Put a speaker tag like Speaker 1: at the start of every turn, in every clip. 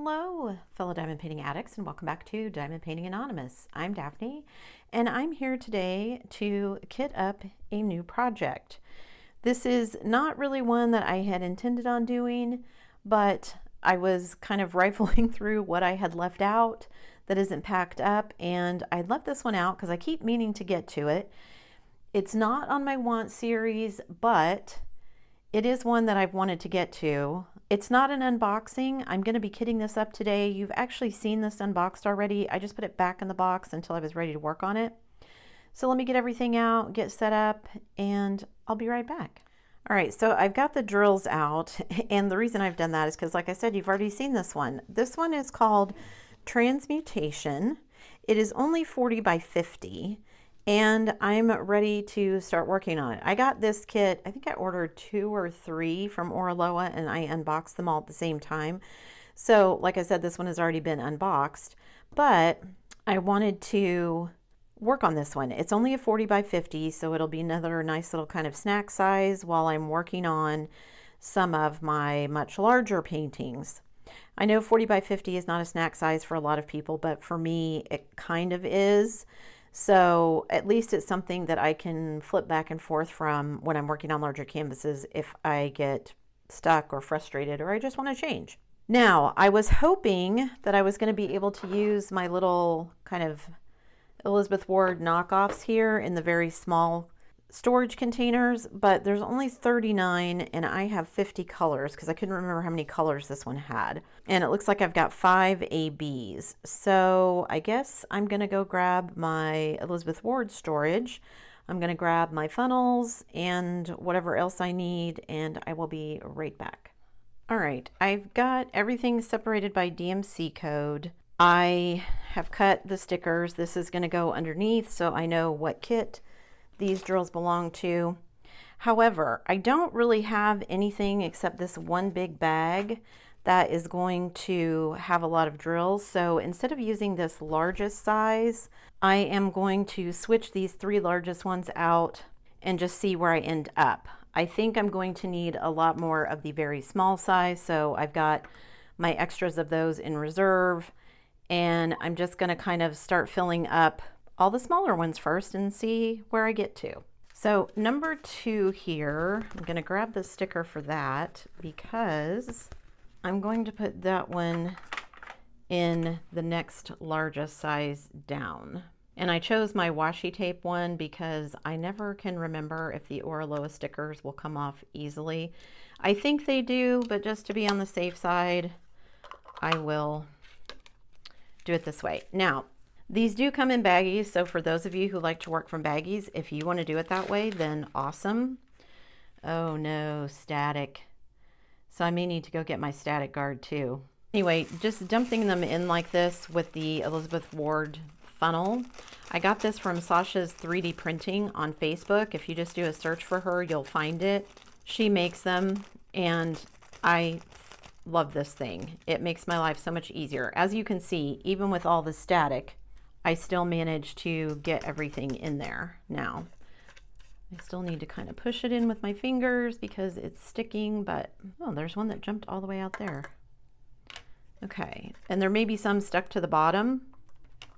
Speaker 1: Hello, fellow diamond painting addicts, and welcome back to Diamond Painting Anonymous. I'm Daphne, and I'm here today to kit up a new project. This is not really one that I had intended on doing, but I was kind of rifling through what I had left out that isn't packed up, and I left this one out because I keep meaning to get to it. It's not on my want series, but it is one that I've wanted to get to. It's not an unboxing. I'm going to be kitting this up today. You've actually seen this unboxed already. I just put it back in the box until I was ready to work on it. So let me get everything out, get set up, and I'll be right back. All right, so I've got the drills out, and the reason I've done that is because, like I said, you've already seen this one. This one is called Transmutation. It is only 40 by 50. And I'm ready to start working on it. I got this kit, I think I ordered 2 or 3 from Oraloa, and I unboxed them all at the same time. So like I said, this one has already been unboxed, but I wanted to work on this one. It's only a 40 by 50, so it'll be another nice little kind of snack size while I'm working on some of my much larger paintings. I know 40 by 50 is not a snack size for a lot of people, but for me, it kind of is. So at least it's something that I can flip back and forth from when I'm working on larger canvases if I get stuck or frustrated or I just want to change. Now, I was hoping that I was going to be able to use my little kind of Elizabeth Ward knockoffs here in the very small storage containers, but there's only 39 and I have 50 colors because I couldn't remember how many colors this one had. And it looks like I've got 5 ABs. So I guess I'm gonna go grab my Elizabeth Ward storage. I'm gonna grab my funnels and whatever else I need, and I will be right back. All right, I've got everything separated by DMC code. I have cut the stickers. This is gonna go underneath so I know what kit these drills belong to. However, I don't really have anything except this one big bag that is going to have a lot of drills. So instead of using this largest size, I am going to switch these 3 largest ones out and just see where I end up. I think I'm going to need a lot more of the very small size, so I've got my extras of those in reserve, and I'm just going to kind of start filling up all the smaller ones first and see where I get to. So number 2 here, I'm going to grab the sticker for that because I'm going to put that one in the next largest size down. And I chose my washi tape one because I never can remember if the Oraloa stickers will come off easily. I think they do, but just to be on the safe side, I will do it this way. Now, these do come in baggies, so for those of you who like to work from baggies, if you want to do it that way, then awesome. Oh no, static. So I may need to go get my static guard too. Anyway, just dumping them in like this with the Elizabeth Ward funnel. I got this from Sasha's 3D Printing on Facebook. If you just do a search for her, you'll find it. She makes them, and I love this thing. It makes my life so much easier. As you can see, even with all the static, I still managed to get everything in there. Now, I still need to kind of push it in with my fingers because it's sticking, but oh, there's one that jumped all the way out there. Okay, and there may be some stuck to the bottom.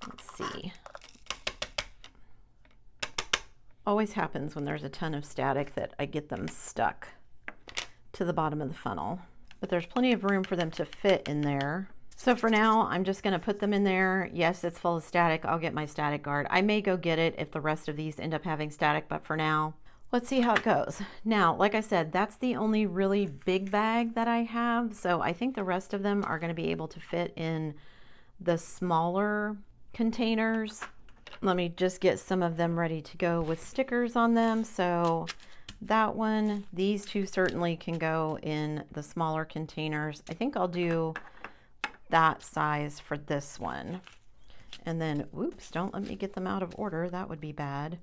Speaker 1: Let's see. Always happens when there's a ton of static that I get them stuck to the bottom of the funnel, but there's plenty of room for them to fit in there. So for now, I'm just going to put them in there. Yes, it's full of static. I'll get my static guard. I may go get it if the rest of these end up having static, but for now, let's see how it goes. Now, like I said, that's the only really big bag that I have. So I think the rest of them are going to be able to fit in the smaller containers. Let me just get some of them ready to go with stickers on them. So that one, these 2 certainly can go in the smaller containers. I think I'll do that size for this one. And then, oops, don't let me get them out of order. That would be bad.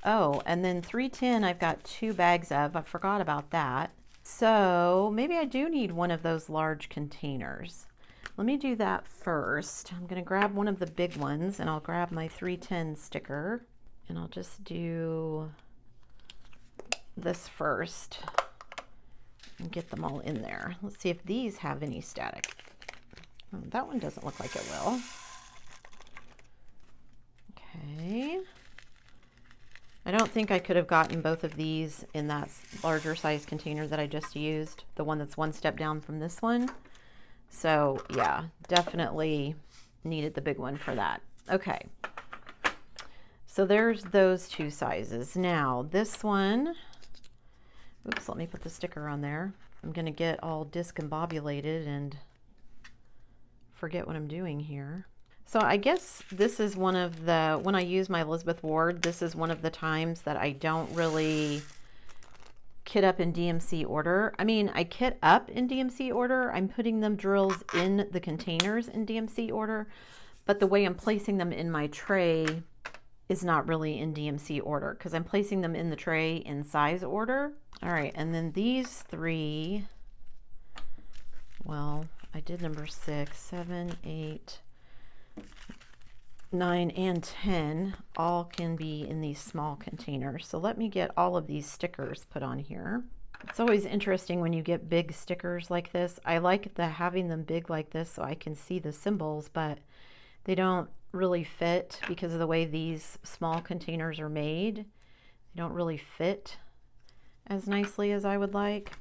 Speaker 1: Oh, and then 310 I've got 2 bags of. I forgot about that. So maybe I do need one of those large containers. Let me do that first. I'm going to grab one of the big ones, and I'll grab my 310 sticker, and I'll just do this first and get them all in there. Let's see if these have any static. Oh, that one doesn't look like it will. Okay. I don't think I could have gotten both of these in that larger size container that I just used, the one that's one step down from this one. So yeah, definitely needed the big one for that. Okay. So there's those two sizes. Now this one, oops, let me put the sticker on there. I'm gonna get all discombobulated and forget what I'm doing here. So I guess this is one of the, when I use my Elizabeth Ward, this is one of the times that I don't really kit up in DMC order. I mean, I kit up in DMC order. I'm putting them drills in the containers in DMC order, but the way I'm placing them in my tray is not really in DMC order because I'm placing them in the tray in size order. All right, and then these three, well, I did number 6, 7, 8, 9, and 10 all can be in these small containers. So let me get all of these stickers put on here. It's always interesting when you get big stickers like this. I like having them big like this so I can see the symbols, but they don't really fit because of the way these small containers are made. They don't really fit as nicely as I would like,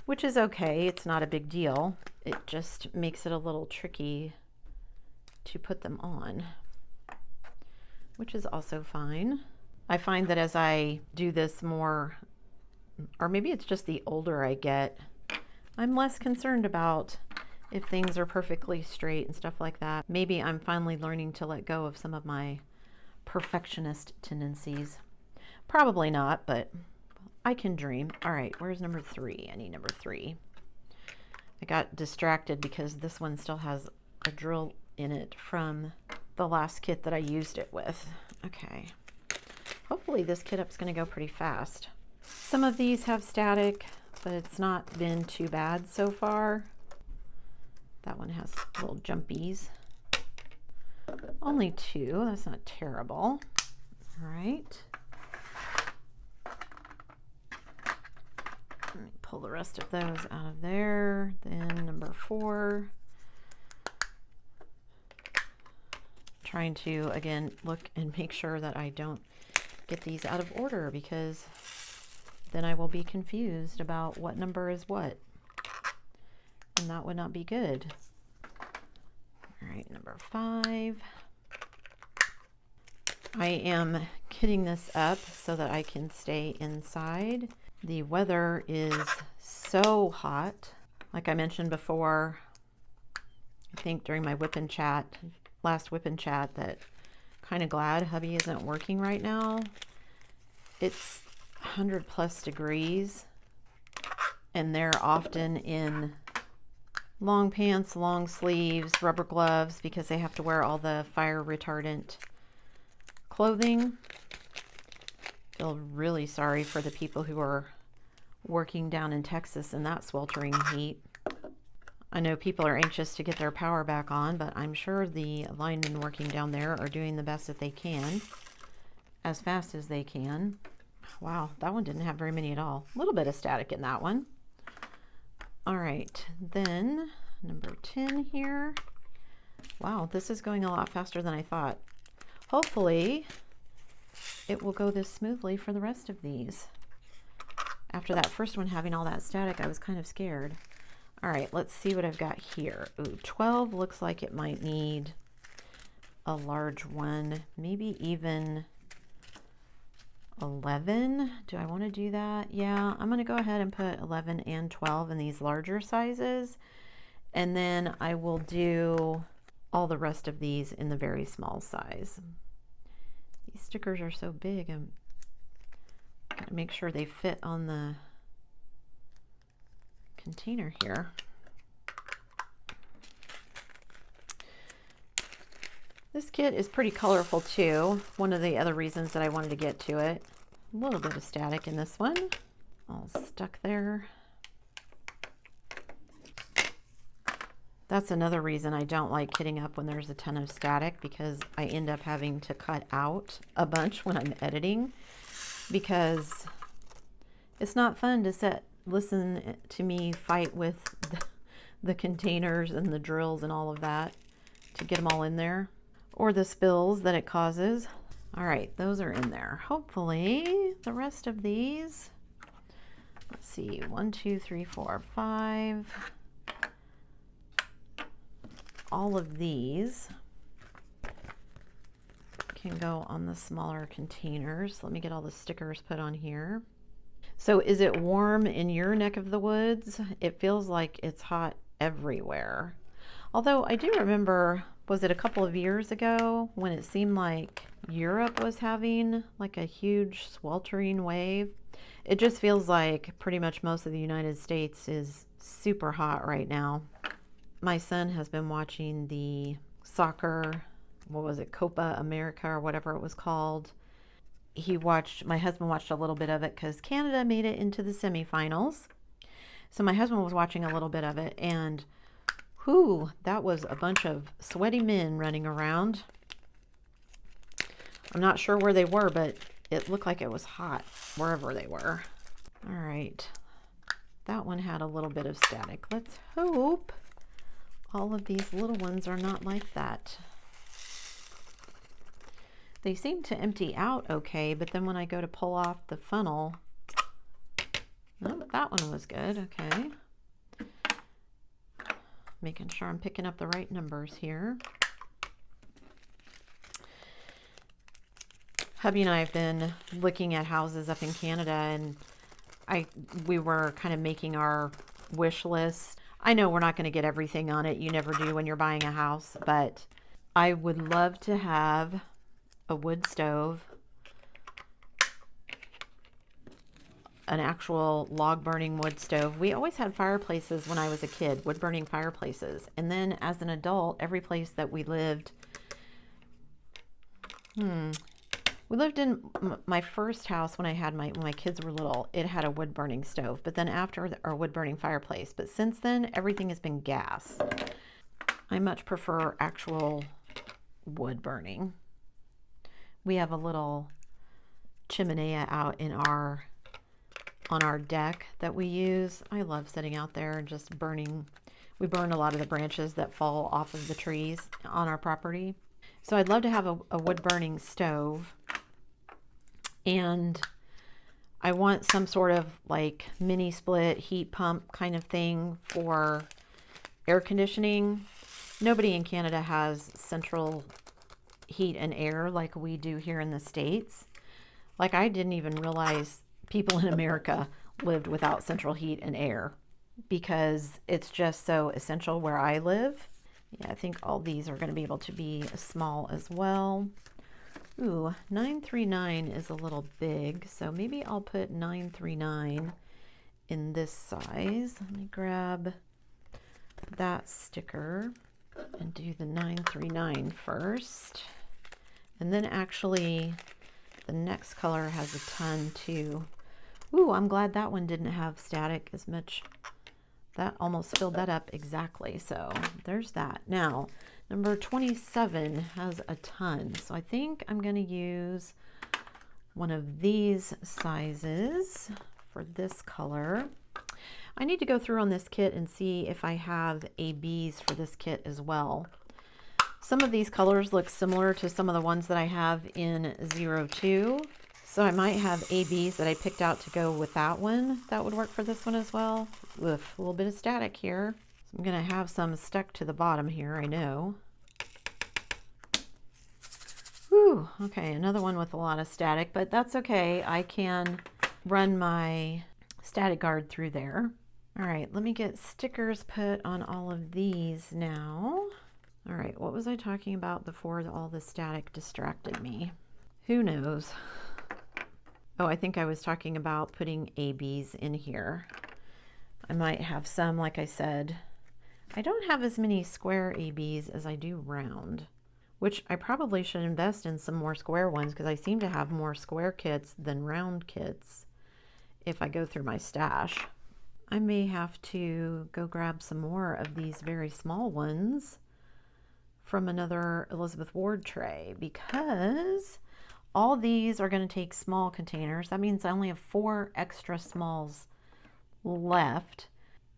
Speaker 1: which is okay. It's not a big deal. It just makes it a little tricky to put them on, which is also fine. I find that as I do this more, or maybe it's just the older I get, I'm less concerned about if things are perfectly straight and stuff like that. Maybe I'm finally learning to let go of some of my perfectionist tendencies. Probably not, but I can dream. All right, where's number 3? I need number 3. I got distracted because this one still has a drill in it from the last kit that I used it with. Okay, hopefully this kit up's going to go pretty fast. Some of these have static, but it's not been too bad so far. That one has little jumpies. Only 2, that's not terrible. All right. Let me pull the rest of those out of there. Then number 4. Trying to, again, look and make sure that I don't get these out of order because then I will be confused about what number is what. And that would not be good. All right, number 5. I am kitting this up so that I can stay inside. The weather is so hot. Like I mentioned before, I think during my whip and chat, last whip and chat, that kind of glad hubby isn't working right now. It's 100+ degrees and they're often in long pants, long sleeves, rubber gloves because they have to wear all the fire retardant clothing. Feel really sorry for the people who are working down in Texas in that sweltering heat. I know people are anxious to get their power back on, but I'm sure the linemen working down there are doing the best that they can, as fast as they can. Wow, that one didn't have very many at all. A little bit of static in that one. All right, then number 10 here. Wow, this is going a lot faster than I thought. Hopefully it will go this smoothly for the rest of these. After that first one having all that static, I was kind of scared. All right, let's see what I've got here. Ooh, 12 looks like it might need a large one, maybe even 11. Do I want to do that? Yeah, I'm going to go ahead and put 11 and 12 in these larger sizes. And then I will do all the rest of these in the very small size. These stickers are so big. I'm going to make sure they fit on the container here. This kit is pretty colorful too. One of the other reasons that I wanted to get to it. A little bit of static in this one. All stuck there. That's another reason I don't like kitting up when there's a ton of static, because I end up having to cut out a bunch when I'm editing, because it's not fun to listen to me fight with the containers and the drills and all of that to get them all in there, or the spills that it causes. All right, those are in there. Hopefully the rest of these, let's see, 1, 2, 3, 4, 5. All of these can go on the smaller containers. Let me get all the stickers put on here. So is it warm in your neck of the woods? It feels like it's hot everywhere. Although I do remember, was it a couple of years ago when it seemed like Europe was having like a huge sweltering wave? It just feels like pretty much most of the United States is super hot right now. My son has been watching the soccer, what was it, Copa America or whatever it was called. My husband watched a little bit of it because Canada made it into the semifinals. So my husband was watching a little bit of it, and whew, that was a bunch of sweaty men running around. I'm not sure where they were, but it looked like it was hot wherever they were. All right, that one had a little bit of static. Let's hope all of these little ones are not like that. They seem to empty out okay, but then when I go to pull off the funnel, oh, that one was good. Okay. Making sure I'm picking up the right numbers here. Hubby and I have been looking at houses up in Canada, and we were kind of making our wish list. I know we're not going to get everything on it. You never do when you're buying a house, but I would love to have a wood stove, an actual log burning wood stove. We always had fireplaces when I was a kid, wood burning fireplaces. And then as an adult, every place that we lived, we lived in my first house when my kids were little, it had a wood burning stove, but then after our wood burning fireplace. But since then, everything has been gas. I much prefer actual wood burning. We have a little chimenea out on our deck that we use. I love sitting out there and just burning. We burn a lot of the branches that fall off of the trees on our property. So I'd love to have a wood burning stove, and I want some sort of like mini split heat pump kind of thing for air conditioning. Nobody in Canada has central heat and air like we do here in the States. Like, I didn't even realize people in America lived without central heat and air because it's just so essential where I live. Yeah, I think all these are going to be able to be small as well. Ooh, 939 is a little big, so maybe I'll put 939 in this size. Let me grab that sticker and do the 939 first. And then actually the next color has a ton too. Ooh, I'm glad that one didn't have static as much. That almost filled that up exactly. So there's that. Now, number 27 has a ton. So I think I'm going to use one of these sizes for this color. I need to go through on this kit and see if I have ABs for this kit as well. Some of these colors look similar to some of the ones that I have in 02. So I might have ABs that I picked out to go with that one. That would work for this one as well. With a little bit of static here. So I'm going to have some stuck to the bottom here, I know. Whew, okay, another one with a lot of static, but that's okay. I can run my static guard through there. All right, let me get stickers put on all of these now. All right, what was I talking about before all the static distracted me? Who knows? Oh, I think I was talking about putting ABs in here. I might have some, like I said. I don't have as many square ABs as I do round, which I probably should invest in some more square ones because I seem to have more square kits than round kits if I go through my stash. I may have to go grab some more of these very small ones from another Elizabeth Ward tray because all these are going to take small containers. That means I only have 4 extra smalls left.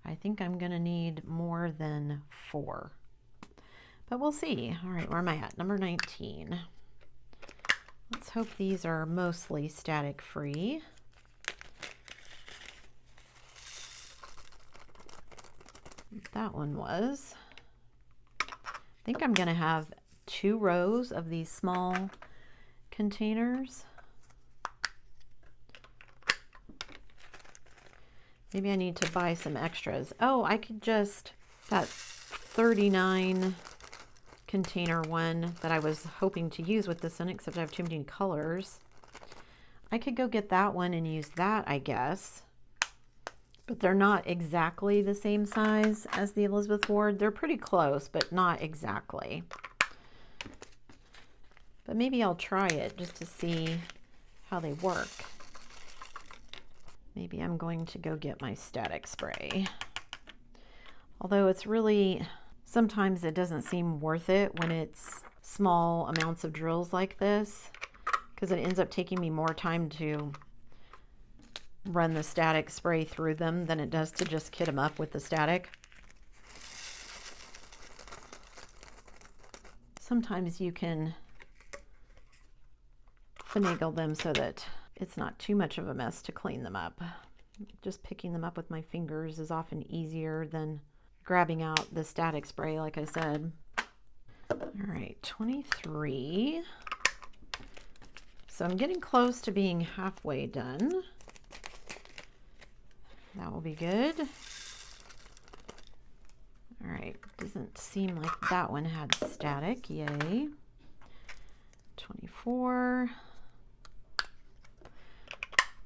Speaker 1: I think I'm gonna need more than 4, but we'll see. All right, where am I at? Number 19. Let's hope these are mostly static free. That one was. I think I'm gonna have 2 rows of these small containers. Maybe I need to buy some extras. Oh, I could just, that 39 container one that I was hoping to use with this one, except I have too many colors. I could go get that one and use that, I guess. But they're not exactly the same size as the Elizabeth Ward. They're pretty close, but not exactly. But maybe I'll try it just to see how they work. Maybe I'm going to go get my static spray. Although it's really, sometimes it doesn't seem worth it when it's small amounts of drills like this, because it ends up taking me more time to run the static spray through them than it does to just kit them up with the static. Sometimes you can finagle them so that it's not too much of a mess to clean them up. Just picking them up with my fingers is often easier than grabbing out the static spray, like I said. All right, 23. So I'm getting close to being halfway done. That will be good. All right, doesn't seem like that one had static, yay. 24.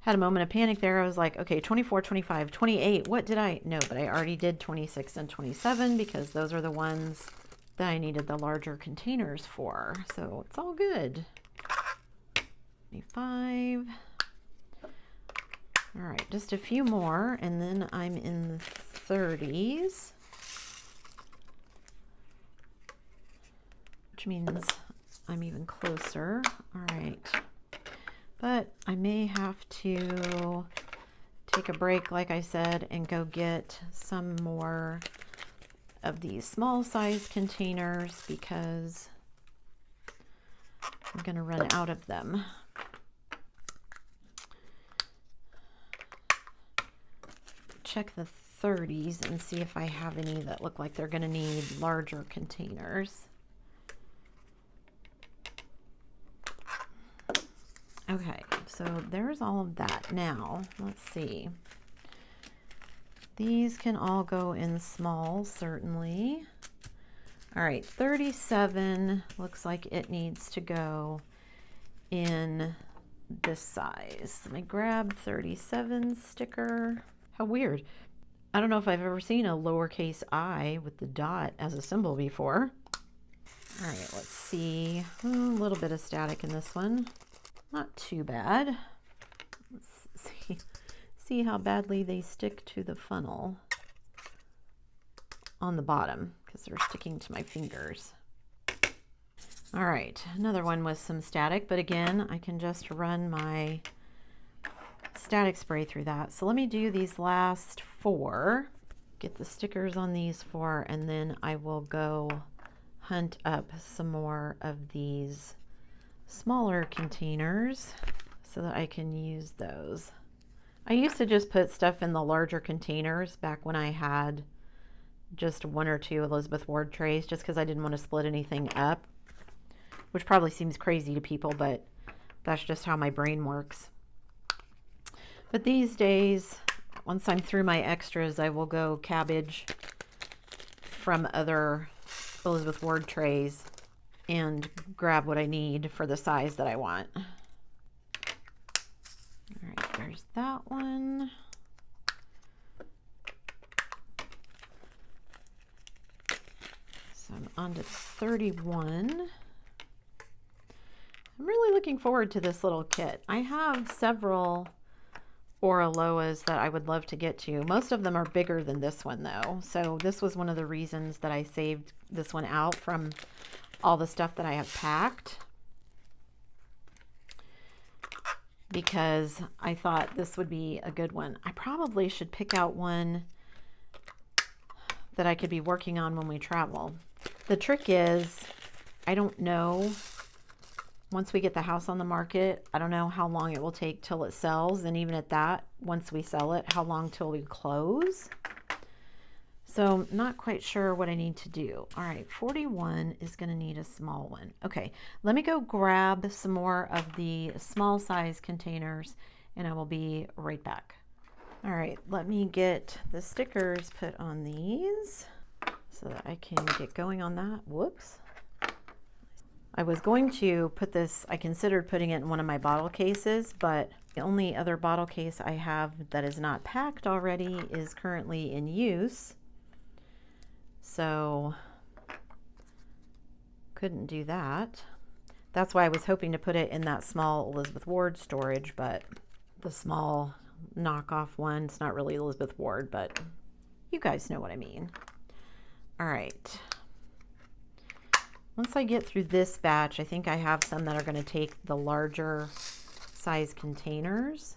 Speaker 1: Had a moment of panic there. I was like, okay, 24, 25, 28. What did I? No, but I already did 26 and 27 because those are the ones that I needed the larger containers for. So it's all good. 25. All right, just a few more, and then I'm in the 30s, which means I'm even closer. All right. But I may have to take a break, like I said, and go get some more of these small size containers because I'm going to run out of them. Check the 30s and see if I have any that look like they're going to need larger containers. Okay, so there's all of that. Now, let's see. These can all go in small, certainly. All right, 37 looks like it needs to go in this size. Let me grab 37 sticker. How weird. I don't know if I've ever seen a lowercase I with the dot as a symbol before. All right, let's see. A little bit of static in this one. Not too bad. Let's see how badly they stick to the funnel on the bottom because they're sticking to my fingers. All right, another one with some static, but again, I can just run my static spray through that. So let me do these last 4, get the stickers on these 4, and then I will go hunt up some more of these smaller containers so that I can use those. I used to just put stuff in the larger containers back when I had just 1 or 2 Elizabeth Ward trays, just because I didn't want to split anything up, which probably seems crazy to people, but that's just how my brain works. But these days, once I'm through my extras, I will go cabbage from other Elizabeth Ward trays and grab what I need for the size that I want. All right, there's that one. So I'm on to 31. I'm really looking forward to this little kit. I have several Oraloas that I would love to get to. Most of them are bigger than this one though. So this was one of the reasons that I saved this one out from all the stuff that I have packed, because I thought this would be a good one. I probably should pick out one that I could be working on when we travel. The trick is, I don't know, once we get the house on the market, I don't know how long it will take till it sells. And even at that, once we sell it, how long till we close. So not quite sure what I need to do. All right, 41 is gonna need a small one. Okay, let me go grab some more of the small size containers and I will be right back. All right, let me get the stickers put on these so that I can get going on that. Whoops. I was going to put this, I considered putting it in one of my bottle cases, but the only other bottle case I have that is not packed already is currently in use. So couldn't do that. That's why I was hoping to put it in that small Elizabeth Ward storage, but the small knockoff one, it's not really Elizabeth Ward, but you guys know what I mean. All right. Once I get through this batch, I think I have some that are going to take the larger size containers.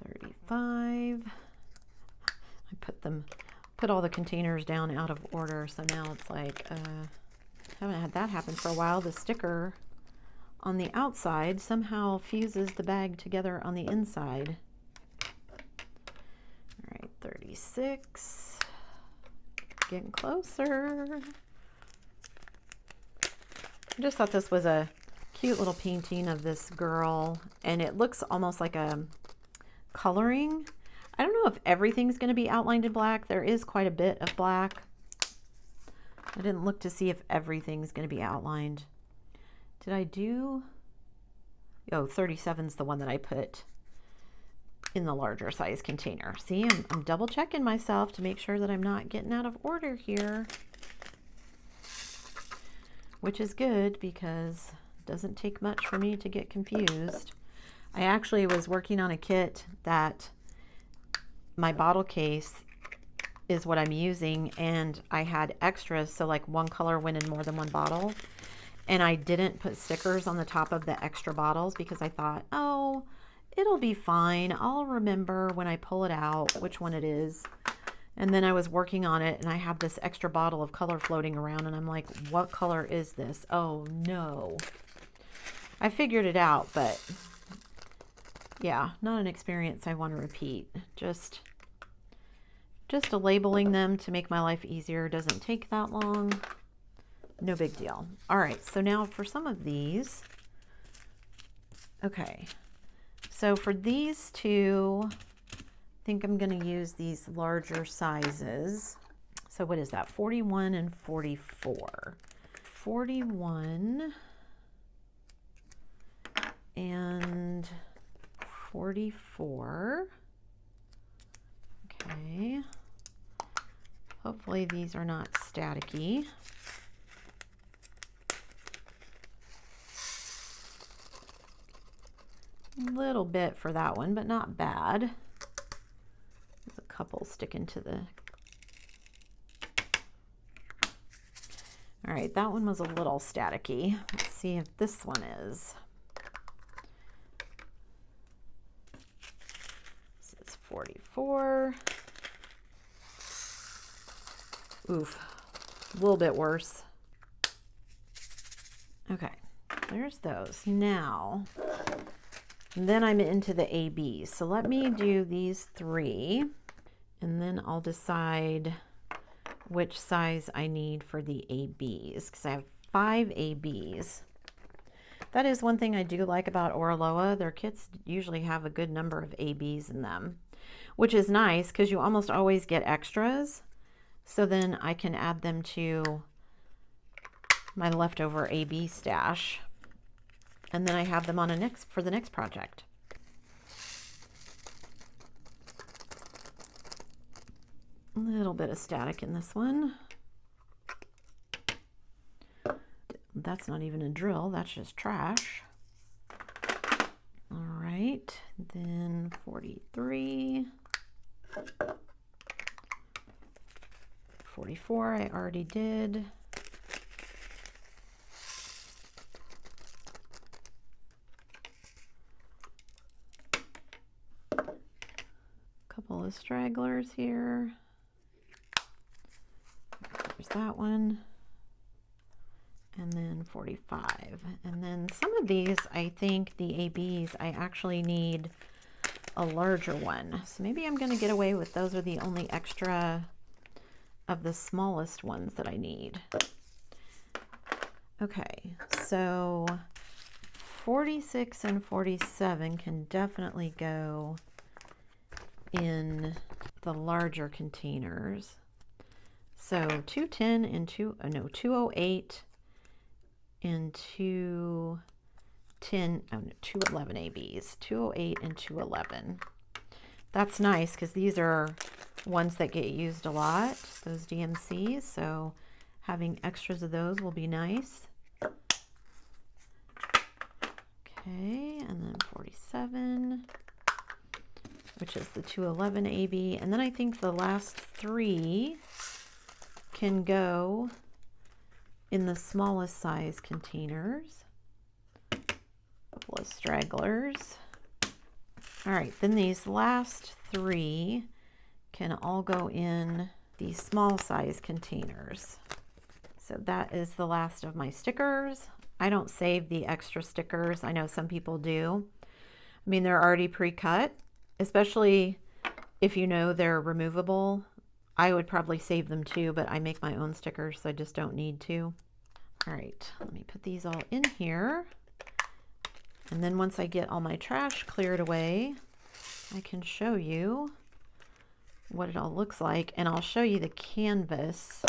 Speaker 1: 35. I put all the containers down out of order, so now it's like, haven't had that happen for a while. The sticker on the outside somehow fuses the bag together on the inside. All right, 36. Getting closer. I just thought this was a cute little painting of this girl, and it looks almost like a coloring. I don't know if everything's going to be outlined in black. There is quite a bit of black. I didn't look to see if everything's going to be outlined. Did I do? Oh, 37's the one that I put in the larger size container. See, I'm double checking myself to make sure that I'm not getting out of order here. Which is good because it doesn't take much for me to get confused. I actually was working on a kit that my bottle case is what I'm using, and I had extras, so like one color went in more than one bottle, and I didn't put stickers on the top of the extra bottles because I thought, oh, it'll be fine. I'll remember when I pull it out which one it is. And then I was working on it and I have this extra bottle of color floating around and I'm like, what color is this? Oh no. I figured it out, but yeah, not an experience I want to repeat. Just a labeling them to make my life easier. Doesn't take that long. No big deal. All right, so now for some of these. Okay, so for these two, I think I'm going to use these larger sizes. So what is that? 41 and 44. 41 and 44. Okay. Hopefully these are not staticky. A little bit for that one, but not bad. There's a couple sticking to the... All right, that one was a little staticky. Let's see if this one is. This is 44. Oof, a little bit worse. Okay, there's those. Now, then I'm into the ABs. So let me do these three, and then I'll decide which size I need for the ABs, because I have 5 ABs. That is one thing I do like about Oraloa. Their kits usually have a good number of ABs in them, which is nice because you almost always get extras. So then I can add them to my leftover AB stash, and then I have them on for the next project. A little bit of static in this one. That's not even a drill, that's just trash. All right, then 43. 44 I already did. Couple of stragglers here. that one. And then 45. And then some of these, I think the ABs, I actually need a larger one. So maybe I'm going to get away with those are the only extra of the smallest ones that I need. Okay, so 46 and 47 can definitely go in the larger containers. So 210 and 208 and 210, 211 ABs, 208 and 211. That's nice because these are ones that get used a lot, those DMCs, so having extras of those will be nice. Okay, and then 47, which is the 211 AB, and then I think the last three can go in the smallest size containers. A couple of stragglers. All right, then these last three can all go in these small size containers. So that is the last of my stickers. I don't save the extra stickers. I know some people do. I mean, they're already pre-cut, especially if you know they're removable. I would probably save them too, but I make my own stickers, so I just don't need to. All right, let me put these all in here. And then once I get all my trash cleared away, I can show you what it all looks like. And I'll show you the canvas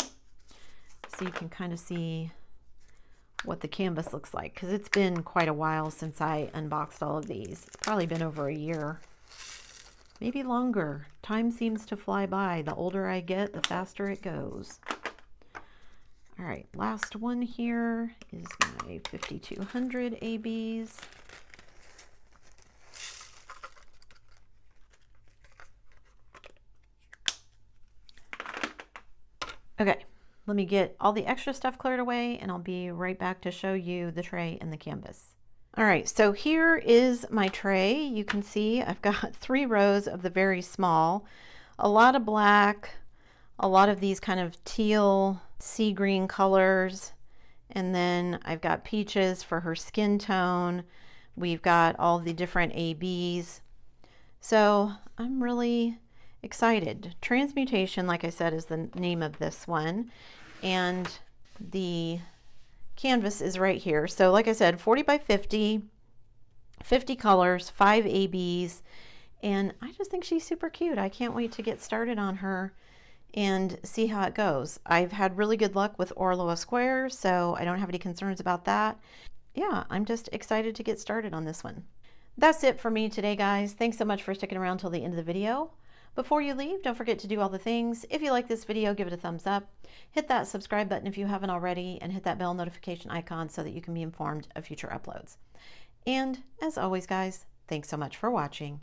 Speaker 1: so you can kind of see what the canvas looks like, because it's been quite a while since I unboxed all of these. It's probably been over a year, maybe longer. Time seems to fly by. The older I get, the faster it goes. All right, last one here is my 5200 ABs. Okay, let me get all the extra stuff cleared away and I'll be right back to show you the tray and the canvas. All right, so here is my tray. You can see I've got 3 rows of the very small, a lot of black, a lot of these kind of teal, sea green colors, and then I've got peaches for her skin tone. We've got all the different ABs. So I'm really excited. Transmutation, like I said, is the name of this one, and the canvas is right here. So like I said, 40 by 50, 50 colors, 5 ABs, and I just think she's super cute. I can't wait to get started on her and see how it goes. I've had really good luck with Orloa squares, so I don't have any concerns about that. Yeah, I'm just excited to get started on this one. That's it for me today, guys. Thanks so much for sticking around till the end of the video. Before you leave, don't forget to do all the things. If you like this video, give it a thumbs up. Hit that subscribe button if you haven't already, and hit that bell notification icon so that you can be informed of future uploads. And as always, guys, thanks so much for watching.